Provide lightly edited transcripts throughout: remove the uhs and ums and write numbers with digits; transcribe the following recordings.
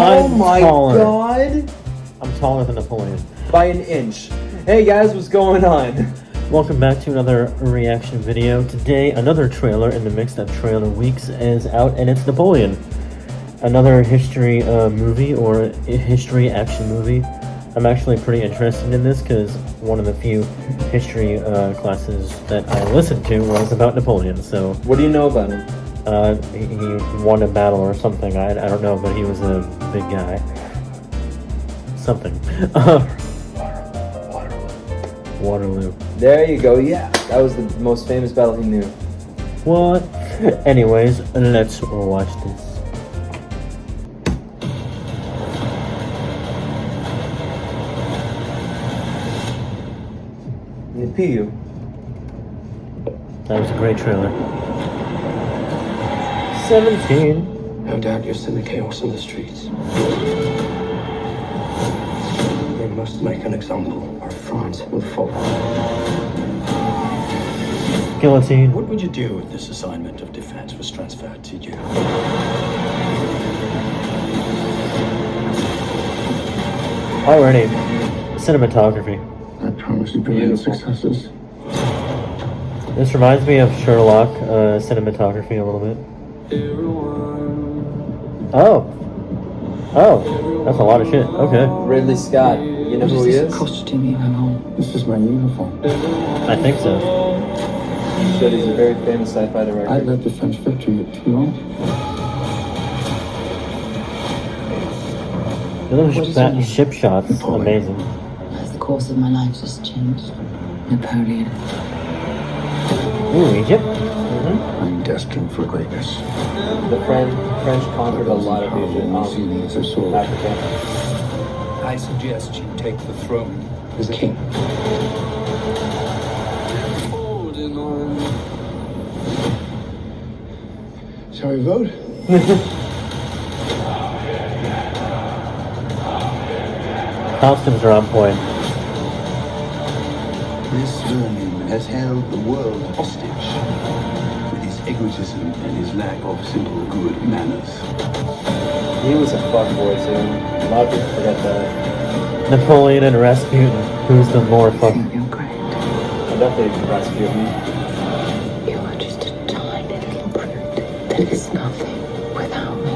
Oh I'm my taller. god! I'm taller than Napoleon. By an inch. Hey guys, what's going on? Welcome back to another reaction video. Today, another trailer in the Mixed Up Trailer Weeks is out, and it's Napoleon. Another history movie, or a history action movie. I'm actually pretty interested in this because one of the few history classes that I listened to was about Napoleon. So, What do you know about him? he won a battle or something. I don't know, but he was a big guy. Something. Waterloo. There you go, yeah. That was the most famous battle he knew. What? Anyways, let's watch this. P.U. That was a great trailer. 17. No doubt you're seeing the chaos in the streets. We must make an example, or France will follow. Guillotine. What would you do if this assignment of defense was transferred to you? Already. Cinematography. I promise you brilliant successes. This reminds me of Sherlock cinematography a little bit. Oh, that's a lot of shit. Okay. Ridley Scott. You know who he is? Costuming and all. This is my uniform. I think so. Shit, he's a very famous sci-fi director. I led the French victory at Toulon. Those ship shots, amazing. As the course of my life just changed. Napoleon. Ooh, Egypt? I'm destined for greatness. The French conquered a lot of Africa. I suggest you take the throne. As a king. Shall we vote? Costumes are on point. This vermin has held the world hostage with his egotism and his lack of simple good manners. He was a fuckboy too. A lot of people forget that. Napoleon and Rasputin. Who's the more fuck? You're great. I definitely Rasputin. You are just a tiny little brute that is nothing without me.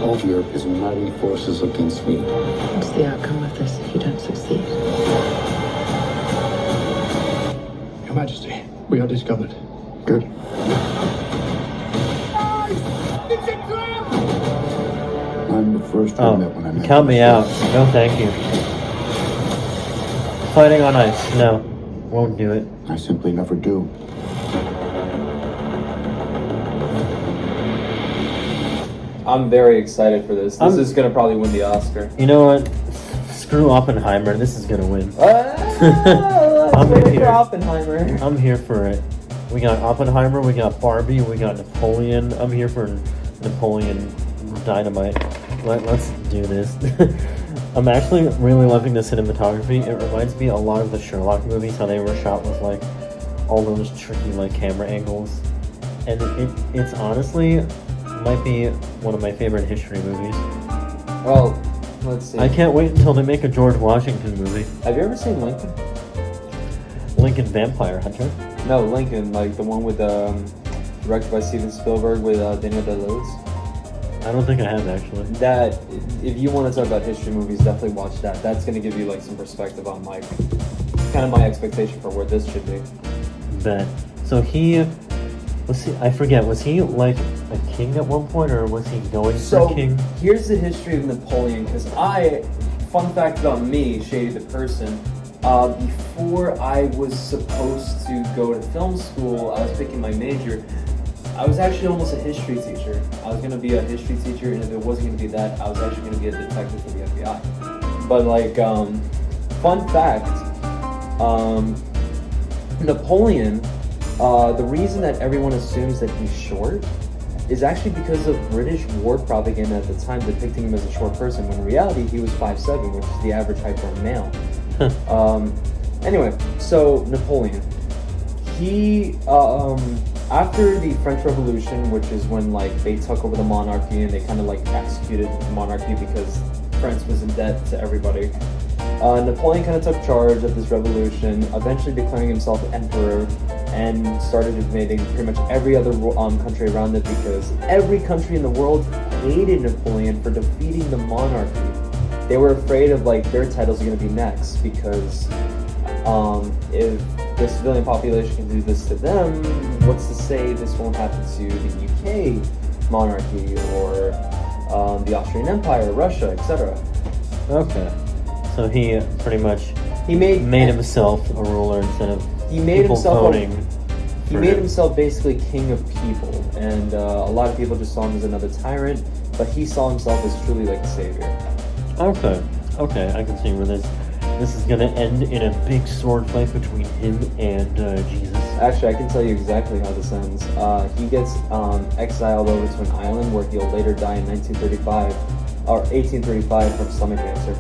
All of Europe is uniting forces against me. What's the outcome of this if you don't succeed? Your Majesty, we are discovered. Good. I'm the first one that when I met count me out. No, thank you. Fighting on ice. No, won't do it. I simply never do. I'm very excited for this. This is gonna probably win the Oscar. You know what? Screw Oppenheimer. This is gonna win. I'm waiting for Oppenheimer. I'm here for it. We got Oppenheimer, we got Barbie, we got Napoleon. I'm here for Napoleon Dynamite. Let's do this. I'm actually really loving the cinematography. It reminds me a lot of the Sherlock movies, how they were shot with like all those tricky like camera angles. And it's honestly might be one of my favorite history movies. Well, let's see. I can't wait until they make a George Washington movie. Have you ever seen Lincoln? Lincoln Vampire Hunter? No, Lincoln, like the one with directed by Steven Spielberg with Daniel Day-Lewis. I don't think I have actually. That, if you want to talk about history movies, definitely watch that. That's going to give you like some perspective on like kind of my expectation for where this should be. Bet. So I forget, was he like a king at one point, or was he going for a king? Here's the history of Napoleon, because fun fact about me, Shady the person, before I was supposed to go to film school, I was picking my major. I was actually almost a history teacher. I was going to be a history teacher, and if it wasn't going to be that, I was actually going to be a detective for the FBI. But like, fun fact, Napoleon, the reason that everyone assumes that he's short is actually because of British war propaganda at the time depicting him as a short person, when in reality he was 5'7", which is the average height for a male. Anyway, so Napoleon, he, after the French Revolution, which is when like they took over the monarchy and they kind of like executed the monarchy because France was in debt to everybody. Napoleon kind of took charge of this revolution, eventually declaring himself emperor, and started invading pretty much every other country around it because every country in the world hated Napoleon for defeating the monarchy. They were afraid of like their titles are going to be next because if the civilian population can do this to them, what's to say this won't happen to the UK monarchy or the Austrian Empire, Russia, etc. Okay. So he pretty much He made himself a ruler instead of he made people himself voting. He for made him. himself basically king of people, and a lot of people just saw him as another tyrant, but he saw himself as truly like a savior. Okay, I can see where this is gonna end in a big sword fight between him and Jesus. Actually, I can tell you exactly how this ends. He gets exiled over to an island where he'll later die in 1935 or 1835 from stomach cancer.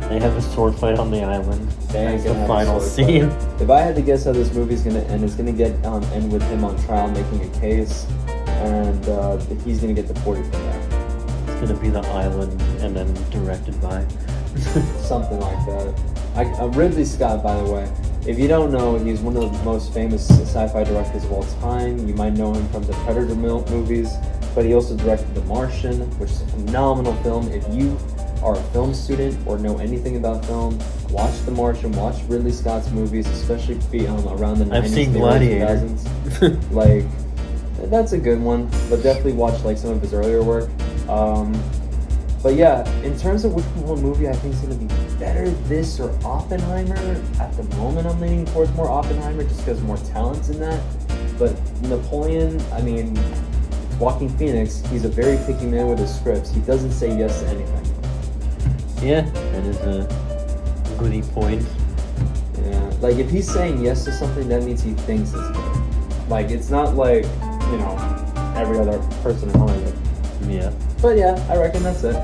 They have a sword fight on the island. That's the final scene. If I had to guess how this movie's gonna end, it's gonna end with him on trial making a case, and he's gonna get deported from there. It's gonna be the island, and then directed by Something like that. Ridley Scott, by the way. If you don't know, he's one of the most famous sci-fi directors of all time. You might know him from the Predator movies, but he also directed The Martian, which is a phenomenal film. If you are a film student or know anything about film, watch The Martian, watch Ridley Scott's movies, especially around the 90s. I've seen the early Gladiator. 2000s. Like, that's a good one, but definitely watch like some of his earlier work. But yeah, in terms of which one movie I think is going to be better, this or Oppenheimer, at the moment I'm leaning towards more Oppenheimer just because more talent's in that. But Napoleon, I mean, Joaquin Phoenix, he's a very picky man with his scripts. He doesn't say yes to anything. Yeah, that is a goody point. Yeah, like if he's saying yes to something, that means he thinks it's good. Like it's not like, you know, every other person in Hollywood. Yeah. But yeah, I reckon that's it.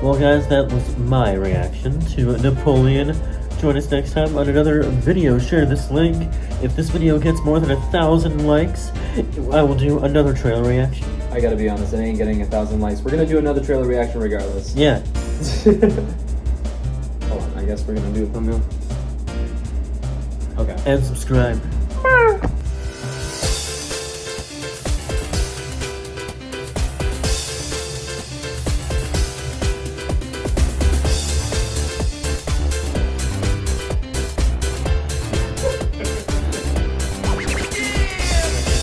Well, guys, that was my reaction to Napoleon. Join us next time on another video. Share this link. If this video gets more than 1,000 likes, I will do another trailer reaction. I gotta be honest, it ain't getting 1,000 likes. We're gonna do another trailer reaction regardless. Yeah. Hold on, I guess we're gonna do a thumbnail. Okay. And subscribe.